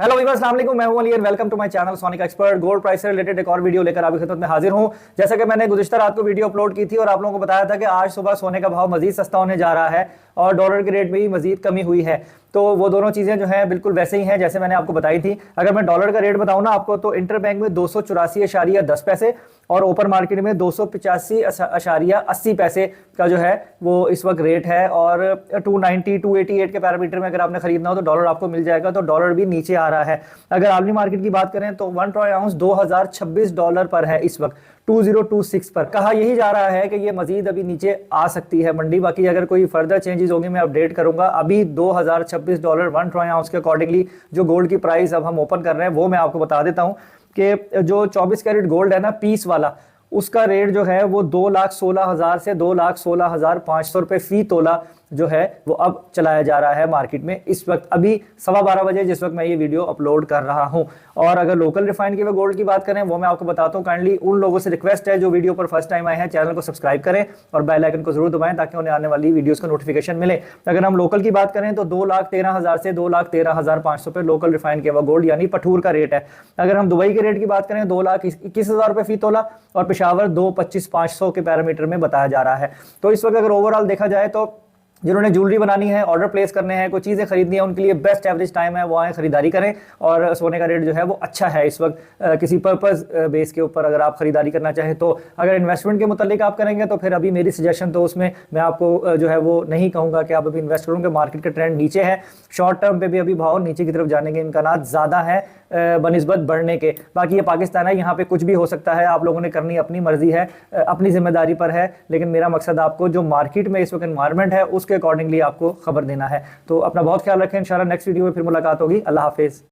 Hello viewers, अस्सलाम वालेकुम। मैं हूं Ali and welcome to my channel Sonic Expert. Gold price से रिलेटेड एक और वीडियो लेकर आपकी खिदमत में हाजिर हूं। जैसा कि मैंने गुज़िश्ता रात को वीडियो अपलोड की थी और आप लोगों को बताया था कि आज सुबह सोने का भाव मजीद सस्ता होने जा रहा है और डॉलर के रेट में भी मजीद कमी हुई है। तो वो दोनों चीज़ें जो हैं बिल्कुल वैसे ही हैं जैसे मैंने आपको बताई थी। अगर मैं डॉलर का रेट बताऊं ना आपको, तो इंटर बैंक में 284.10 पैसे और ओपन मार्केट में 285.80 पैसे का जो है वो इस वक्त रेट है। और 290 288 के पैरामीटर में अगर आपने खरीदना हो तो डॉलर आपको मिल जाएगा। तो डॉलर भी नीचे आ रहा है। अगर आलमी मार्केट की बात करें तो 1 ट्रॉय आउंस $2026 पर है इस वक्त, 2026 पर। कहा यही जा रहा है कि ये मजीद अभी नीचे आ सकती है मंडी। बाकी अगर कोई फर्दर चेंजेस होंगे मैं अपडेट करूंगा। अभी $2026 1 ट्रॉय आउंस के अकॉर्डिंगली जो गोल्ड की प्राइस अब हम ओपन कर रहे हैं वो मैं आपको बता देता हूं कि जो 24 कैरेट गोल्ड है ना, पीस वाला, उसका रेट जो है वो 2,16,000 से 2,16,500 रुपए फी तोला जो है वो अब चलाया जा रहा है मार्केट में इस वक्त। अभी 12:15 बजे जिस वक्त मैं ये वीडियो अपलोड कर रहा हूं। और अगर लोकल रिफाइंड के गोल्ड की बात करें वो मैं आपको बताता हूं। काइंडली उन लोगों से रिक्वेस्ट है जो वीडियो पर फर्स्ट टाइम आए हैं, चैनल को सब्सक्राइब करें और बेल आइकन को जरूर दबाएं ताकि उन्हें आने वाली वीडियोस का नोटिफिकेशन मिले। अगर हम लोकल की बात करें तो 2,13,000 से 2,13,500 पे लोकल रिफाइंड के गोल्ड यानी पठूर का रेट है। अगर हम दुबई के रेट की बात करें 2,21,000 रुपए फी तोला और पेशावर 2,25,500 के पैरामीटर में बताया जा रहा है। तो इस वक्त अगर ओवरऑल देखा जाए तो जिन्होंने ज्वेलरी बनानी है, ऑर्डर प्लेस करने हैं, कोई चीज़ें खरीदनी है, उनके लिए बेस्ट एवरेज टाइम है वो आए खरीदारी करें। और सोने का रेट जो है वो अच्छा है इस वक्त किसी पर्पस बेस के ऊपर अगर आप खरीदारी करना चाहें तो। अगर इन्वेस्टमेंट के मुतालिक आप करेंगे तो फिर अभी मेरी सजेशन तो उसमें मैं आपको जो है वो नहीं कहूँगा कि आप अभी इन्वेस्ट करोगे। मार्केट का ट्रेंड नीचे है, शॉर्ट टर्म पे भी अभी भाव नीचे की तरफ जाने के इम्कान ज़्यादा है बनिस्बत बढ़ने के। बाकी ये पाकिस्तान है, यहाँ पे कुछ भी हो सकता है। आप लोगों ने करनी अपनी मर्जी है, अपनी जिम्मेदारी पर है। लेकिन मेरा मकसद आपको जो मार्केट में इस वक्त एनवायरनमेंट है उसके अकॉर्डिंगली आपको खबर देना है। तो अपना बहुत ख्याल रखें। इंशाल्लाह नेक्स्ट वीडियो में फिर मुलाकात होगी। अल्लाह हाफिज़।